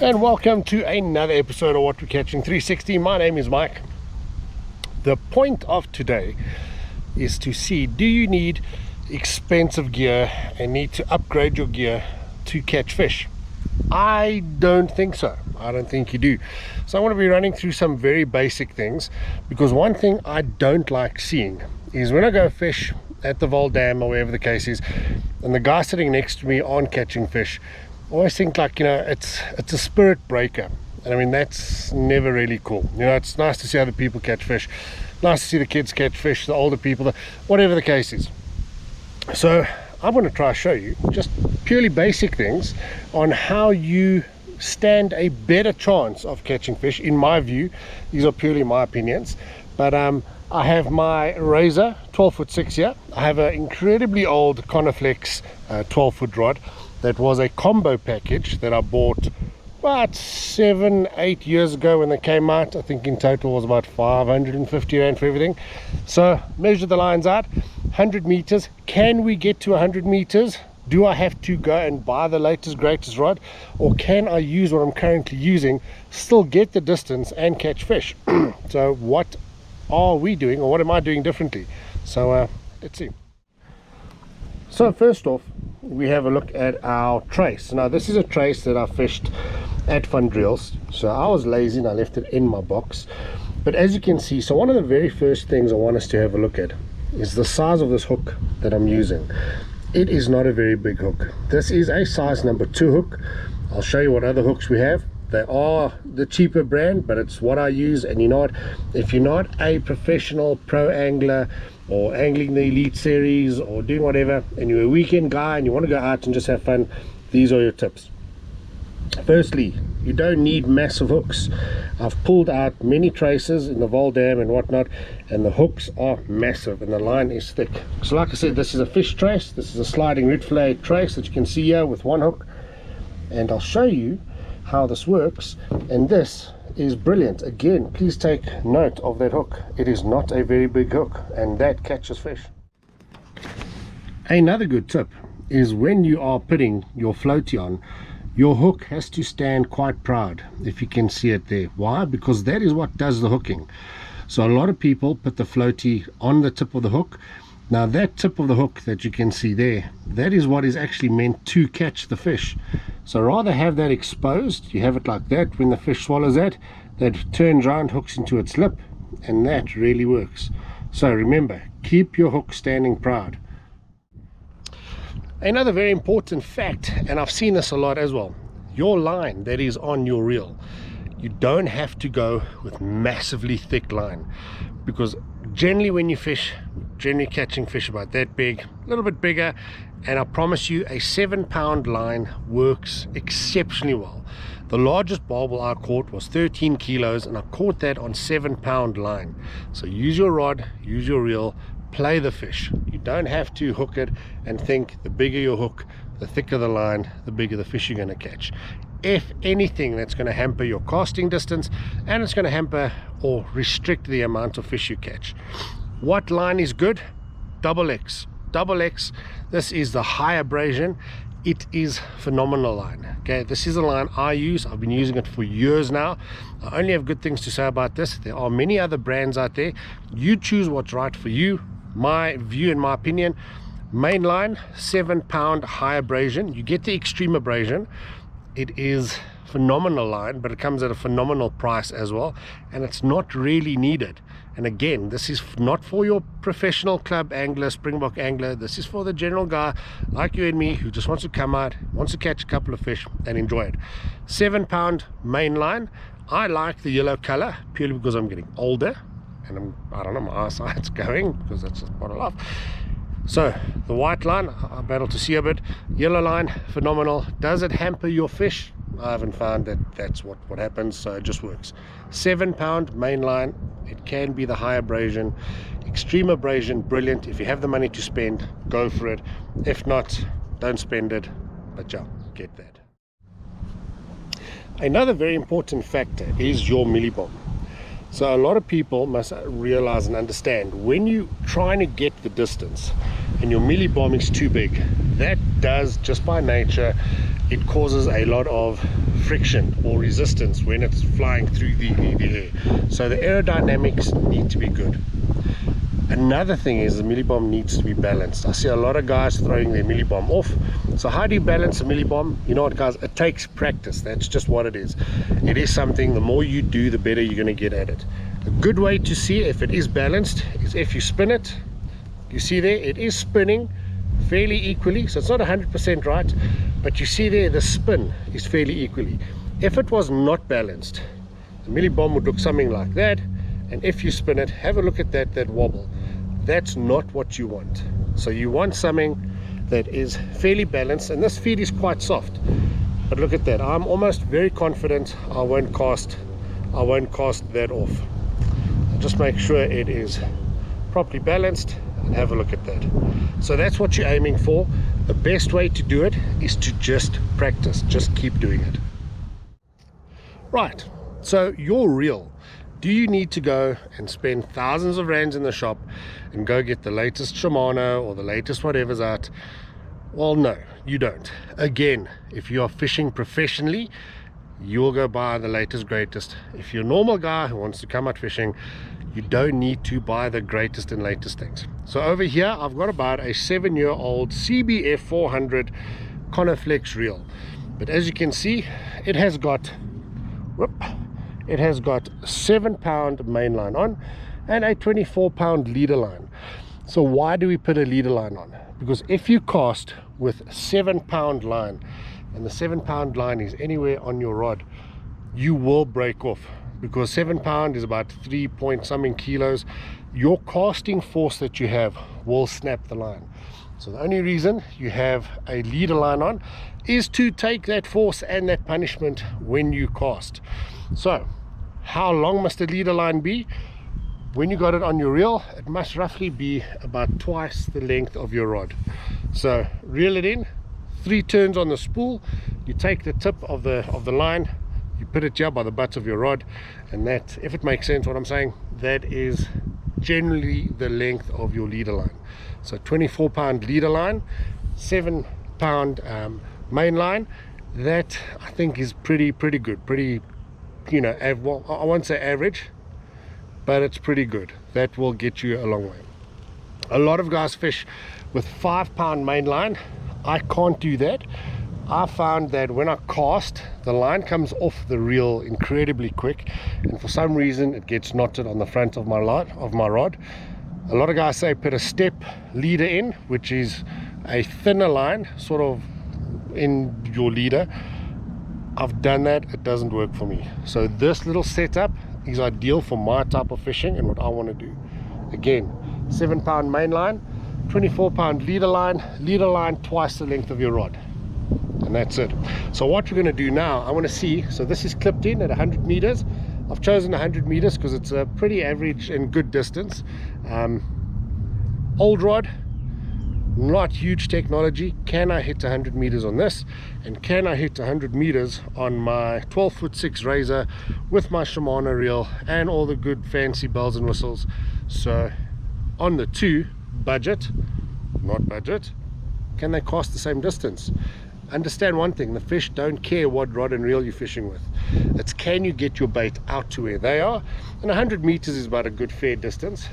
And welcome to another episode of What We're Catching 360. My name is Mike. The point of today is to see, do you need expensive gear and need to upgrade your gear to catch fish? I don't think so. I don't think you do. So I want to be running through some very basic things, because one thing I don't like seeing is when I go fish at the Vol Dam or wherever the case is, and the guy sitting next to me aren't catching fish, I always think, like, you know, it's a spirit breaker. And I mean, that's never really cool. You know, it's nice to see other people catch fish, nice to see the kids catch fish, the older people, whatever the case is. So I'm going to try to show you just purely basic things on how you stand a better chance of catching fish. In my view, these are purely my opinions, but I have my Razor 12'6" here. I have an incredibly old Coniflex 12-foot rod that was a combo package that I bought about 7-8 years ago when they came out. I think in total was about 550 rand for everything. So measure the lines out, 100 meters. Can we get to 100 meters? Do I have to go and buy the latest greatest rod, or can I use what I'm currently using, still get the distance and catch fish? So what are we doing, or what am I doing differently? So let's see. So first off, we have a look at our trace. Now this is a trace that I fished at Fun Drills, so I was lazy and I left it in my box. But as you can see, so one of the very first things I want us to have a look at is the size of this hook that I'm using. It is not a very big hook. This is a size number 2 hook. I'll show you what other hooks we have. They are the cheaper brand, but it's what I use. And you know what, if you're not a professional pro angler or angling the elite series or doing whatever, and you're a weekend guy and you want to go out and just have fun, these are your tips. Firstly, you don't need massive hooks. I've pulled out many traces in the Vol Dam and whatnot, and the hooks are massive and the line is thick. So like I said, this is a fish trace. This is a sliding red fillet trace that you can see here with one hook, and I'll show you how this works. And this is brilliant. Again, please take note of that hook. It is not a very big hook, and that catches fish. Another good tip is when you are putting your floaty on, your hook has to stand quite proud, if you can see it there. Why? Because that is what does the hooking. So a lot of people put the floaty on the tip of the hook. Now that tip of the hook that you can see there, that is what is actually meant to catch the fish. So rather have that exposed, you have it like that. When the fish swallows that turns around, hooks into its lip, and that really works. So remember, keep your hook standing proud. Another very important fact, and I've seen this a lot as well, your line that is on your reel, you don't have to go with massively thick line, because generally when you fish, generally catching fish about that big, a little bit bigger, and I promise you a 7-pound line works exceptionally well. The largest barbel I caught was 13 kilos, and I caught that on 7-pound line. So use your rod, use your reel, play the fish. You don't have to hook it and think the bigger your hook, the thicker the line, the bigger the fish you're going to catch. If anything, that's going to hamper your casting distance, and it's going to hamper or restrict the amount of fish you catch. What line is good? Double X. Double X. This is the high abrasion. It is phenomenal line. Okay, this is a line I use. I've been using it for years now. I only have good things to say about this. There are many other brands out there. You choose what's right for you. My view and my opinion, main line, 7-pound high abrasion. You get the extreme abrasion. It is phenomenal line, but it comes at a phenomenal price as well, and it's not really needed. And again, this is not for your professional club angler, springbok angler. This is for the general guy like you and me who just wants to come out, wants to catch a couple of fish and enjoy it. 7-pound main line. I like the yellow color purely because I'm getting older, and I don't know, my eyesight's going, because that's just part of life. So the white line, I'm able to see a bit. Yellow line, phenomenal. Does it hamper your fish? I haven't found that that's what happens, so it just works. 7-pound main line. It can be the high abrasion, extreme abrasion, brilliant. If you have the money to spend, go for it. If not, don't spend it, but yeah, get that. Another very important factor is your Millie Bomb. So a lot of people must realize and understand, when you're trying to get the distance and your Millie Bomb is too big, that does, just by nature, it causes a lot of friction or resistance when it's flying through the air. So the aerodynamics need to be good. Another thing is the Millie Bomb needs to be balanced. I see a lot of guys throwing their Millie Bomb off. So how do you balance a Millie Bomb? You know what, guys, it takes practice. That's just what it is. It is something, the more you do, the better you're going to get at it. A good way to see if it is balanced is if you spin it. You see there, it is spinning fairly equally, so it's not 100% right, but you see there the spin is fairly equally. If it was not balanced, the Millie Bomb would look something like that, and if you spin it, have a look at that wobble. That's not what you want. So you want something that is fairly balanced, and this feed is quite soft, but look at that. I'm almost very confident I won't cast that off. I'll just make sure it is properly balanced and have a look at that. So that's what you're aiming for. The best way to do it is to just practice, just keep doing it. Right, so your reel, do you need to go and spend thousands of rands in the shop and go get the latest Shimano or the latest whatever's out? Well, no, you don't. Again, if you are fishing professionally, you will go buy the latest greatest. If you're a normal guy who wants to come out fishing, you don't need to buy the greatest and latest things. So over here I've got about a 7-year-old CBF 400 Coniflex reel, but as you can see, it has got 7-pound mainline on and a 24-pound leader line. So why do we put a leader line on? Because if you cast with 7-pound line and the 7-pound line is anywhere on your rod, you will break off, because 7 pound is about 3 point something kilos. Your casting force that you have will snap the line. So the only reason you have a leader line on is to take that force and that punishment when you cast. So how long must the leader line be? When you got it on your reel, it must roughly be about twice the length of your rod. So reel it in, 3 turns on the spool, you take the tip of the line, you put it here by the butt of your rod, and that, if it makes sense what I'm saying, that is generally the length of your leader line. So 24-pound leader line, 7-pound main line, that I think is pretty good, pretty, you know, well, I won't say average, but it's pretty good. That will get you a long way. A lot of guys fish with 5-pound main line. I can't do that. I found that when I cast, the line comes off the reel incredibly quick, and for some reason it gets knotted on the front of my rod. A lot of guys say put a step leader in, which is a thinner line sort of in your leader. I've done that, it doesn't work for me. So this little setup is ideal for my type of fishing and what I want to do. Again, 7-pound main line, 24-pound leader line twice the length of your rod, and that's it. So what we're going to do now, I want to see, so this is clipped in at 100 meters. I've chosen 100 meters because it's a pretty average and good distance. Old rod, not huge technology. Can I hit 100 meters on this, and can I hit 100 meters on my 12'6" razor with my Shimano reel and all the good fancy bells and whistles? So on the two, budget, not budget, can they cast the same distance? Understand one thing, the fish don't care what rod and reel you're fishing with. It's can you get your bait out to where they are, and 100 meters is about a good fair distance,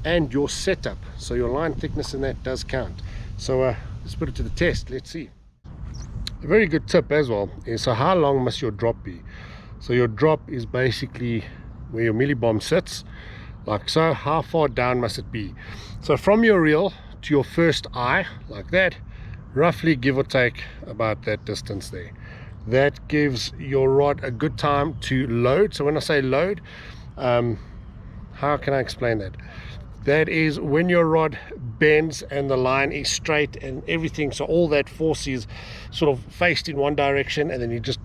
and your setup, so your line thickness in that does count. So let's put it to the test. Let's see. A very good tip as well is, so how long must your drop be? So your drop is basically where your Millie Bomb sits, like so. How far down must it be? So from your reel to your first eye, like that, roughly give or take about that distance there. That gives your rod a good time to load. So when I say load, how can I explain that? That is when your rod bends and the line is straight and everything, so all that force is sort of faced in one direction, and then you just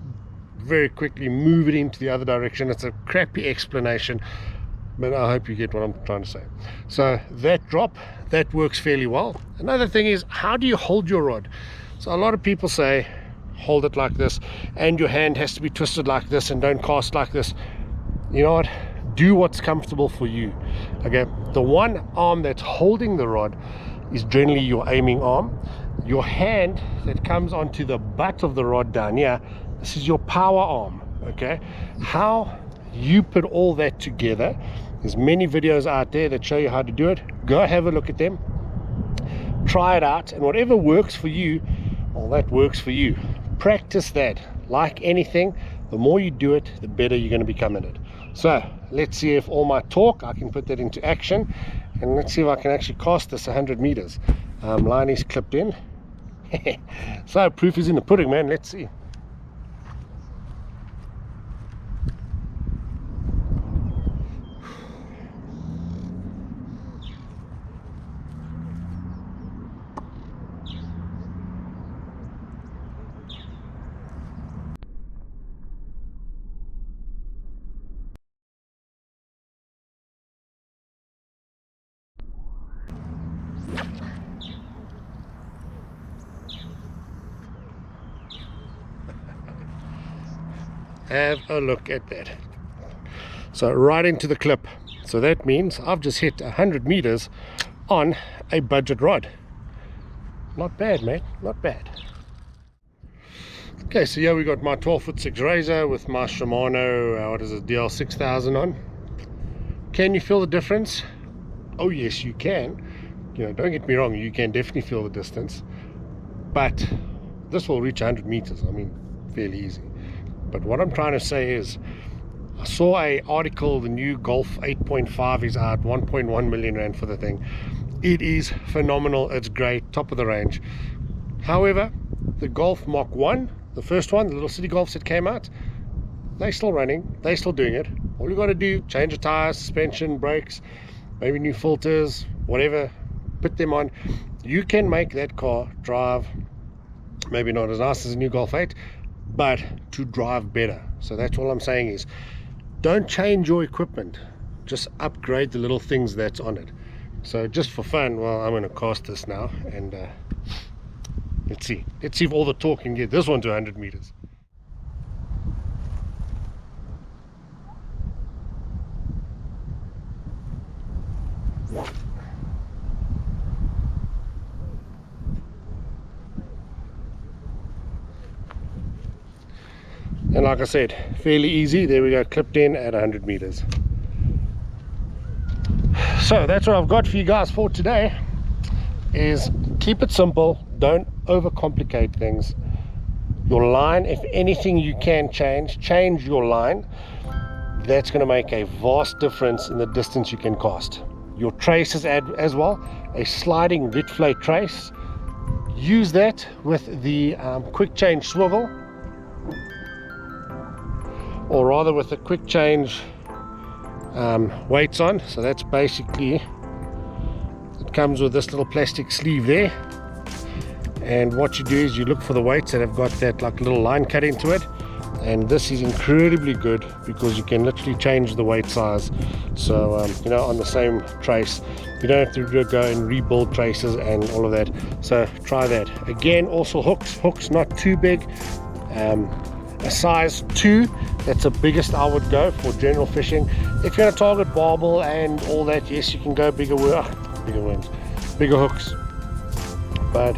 very quickly move it into the other direction. It's a crappy explanation, but I hope you get what I'm trying to say. So that drop, that works fairly well. Another thing is, how do you hold your rod? So a lot of people say hold it like this, and your hand has to be twisted like this, and don't cast like this. You know what, do what's comfortable for you. Okay, the one arm that's holding the rod is generally your aiming arm. Your hand that comes onto the butt of the rod down here, this is your power arm. Okay, how you put all that together, there's many videos out there that show you how to do it. Go have a look at them, try it out, and whatever works for you, well, that works for you. Practice that. Like anything, the more you do it, the better you're going to become in it. So let's see if all my talk, I can put that into action, and let's see if I can actually cast this 100 meters. Line is clipped in. So proof is in the pudding, man. Let's see. Have a look at that. So right into the clip. So that means I've just hit 100 meters on a budget rod. Not bad, mate, not bad. Okay, so here we got my 12'6" razor with my Shimano, what is it, DL 6000 on. Can you feel the difference? Oh yes, you can. You know, don't get me wrong, you can definitely feel the distance, but this will reach 100 meters. I mean, fairly easy. But what I'm trying to say is, I saw a article, the new Golf 8.5 is out, 1.1 million rand for the thing. It is phenomenal, it's great, top of the range. However, the Golf Mach 1, the first one, the little city Golfs that came out, they're still running, they're still doing it. All you got to do, change the tires, suspension, brakes, maybe new filters, whatever, put them on. You can make that car drive, maybe not as nice as a new Golf 8, but to drive better. So that's all I'm saying is, don't change your equipment, just upgrade the little things that's on it. So just for fun, well, I'm going to cast this now, and let's see if all the torque can get this one to 100 meters. And like I said, fairly easy. There we go, clipped in at 100 meters. So that's what I've got for you guys for today, is keep it simple, don't overcomplicate things. Your line, if anything you can change your line. That's going to make a vast difference in the distance you can cast. Your traces as well, a sliding lit float trace, use that with the quick change swivel, or rather with the quick change weights on. So that's basically, it comes with this little plastic sleeve there, and what you do is you look for the weights that have got that like little line cut into it, and this is incredibly good because you can literally change the weight size. So you know, on the same trace, you don't have to go and rebuild traces and all of that. So try that. Again, also hooks not too big, a size 2, that's the biggest I would go for general fishing. If you're going to target barbel and all that, yes, you can go bigger worms, bigger hooks. But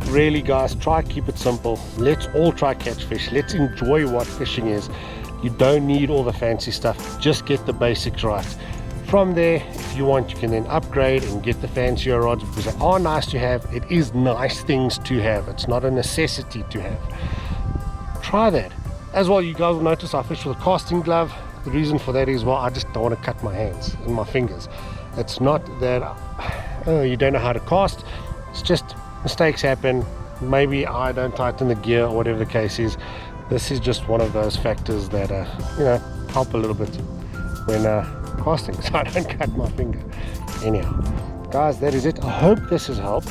really guys, try keep it simple. Let's all try catch fish. Let's enjoy what fishing is. You don't need all the fancy stuff, just get the basics right. From there, if you want, you can then upgrade and get the fancier rods, because they are nice to have. It is nice things to have, it's not a necessity to have. Try that. As well, you guys will notice I fish with a casting glove. The reason for that is, well, I just don't want to cut my hands and my fingers. It's not that you don't know how to cast, it's just mistakes happen. Maybe I don't tighten the gear or whatever the case is. This is just one of those factors that you know, help a little bit when casting, so I don't cut my finger. Anyhow guys, that is it. I hope this has helped.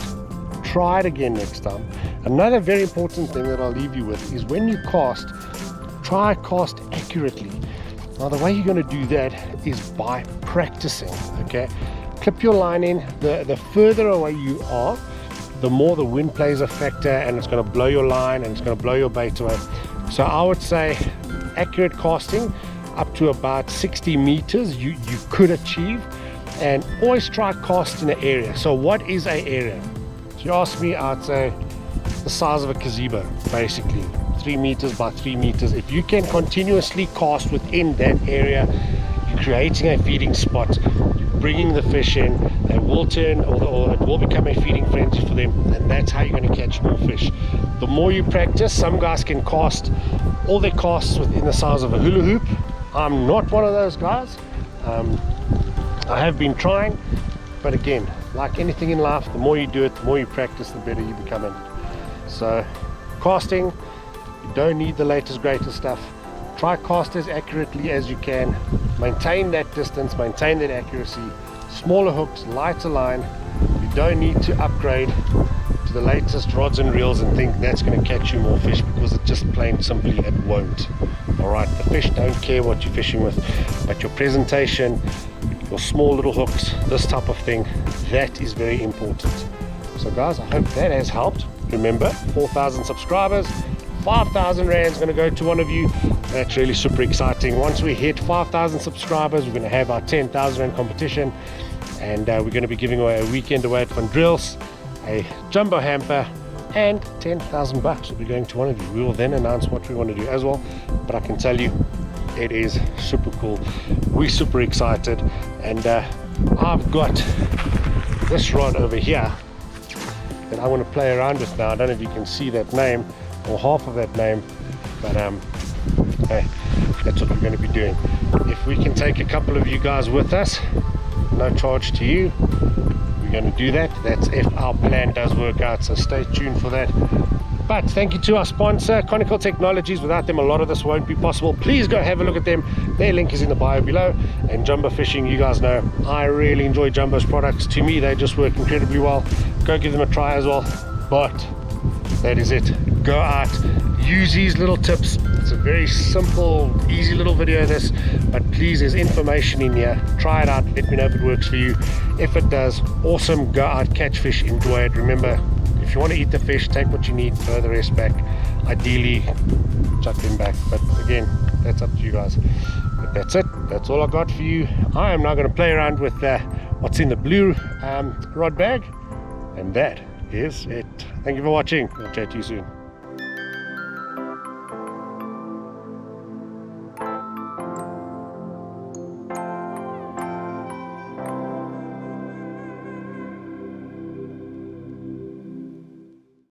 Try it again next time. Another very important thing that I'll leave you with is, when you cast, try cast accurately. Now the way you're going to do that is by practicing. Okay, clip your line in. The further away you are, the more the wind plays a factor, and it's going to blow your line and it's going to blow your bait away. So I would say accurate casting up to about 60 meters you could achieve. and always try cast in an area. So what is an area? If you ask me, I'd say the size of a gazebo, basically 3 meters by 3 meters. If you can continuously cast within that area, you're creating a feeding spot, you're bringing the fish in, they will turn, or it will become a feeding frenzy for them, and that's how you're going to catch more fish. The more you practice, some guys can cast all their casts within the size of a hula hoop. I'm not one of those guys. I have been trying, but again, like anything in life, the more you do it, the more you practice, the better you become in it. So casting, you don't need the latest greatest stuff. Try cast as accurately as you can, maintain that distance, maintain that accuracy, smaller hooks, lighter line. You don't need to upgrade to the latest rods and reels and think that's going to catch you more fish, because it just plain simply it won't. Alright, the fish don't care what you're fishing with, but your presentation, your small little hooks, this type of thing, that is very important. So guys, I hope that has helped. Remember, 4,000 subscribers, 5,000 Rand is going to go to one of you. That's really super exciting. Once we hit 5,000 subscribers, we're going to have our 10,000 Rand competition, and we're going to be giving away a weekend away at Van Drills, a jumbo hamper, and 10,000 bucks will be going to one of you. We will then announce what we want to do as well, but I can tell you it is super cool. We're super excited, and I've got this rod over here that I want to play around with now. I don't know if you can see that name or half of that name, but hey, that's what we're going to be doing. If we can take a couple of you guys with us, no charge to you, we're going to do that. That's if our plan does work out, so stay tuned for that. But thank you to our sponsor, Conical Technologies. Without them, a lot of this won't be possible. Please go have a look at them. Their link is in the bio below. And Jumbo Fishing, you guys know I really enjoy Jumbo's products. To me, they just work incredibly well. Go give them a try as well. But that is it. Go out, use these little tips. It's a very simple, easy little video, this, but please, there's information in here. Try it out, let me know if it works for you. If it does, awesome. Go out, catch fish, enjoy it. Remember, if you want to eat the fish, take what you need, throw the rest back. Ideally, chuck them back, but again, that's up to you guys. But that's it, that's all I got for you. I am now going to play around with what's in the blue rod bag, and that is it. Thank you for watching. I'll chat to you soon.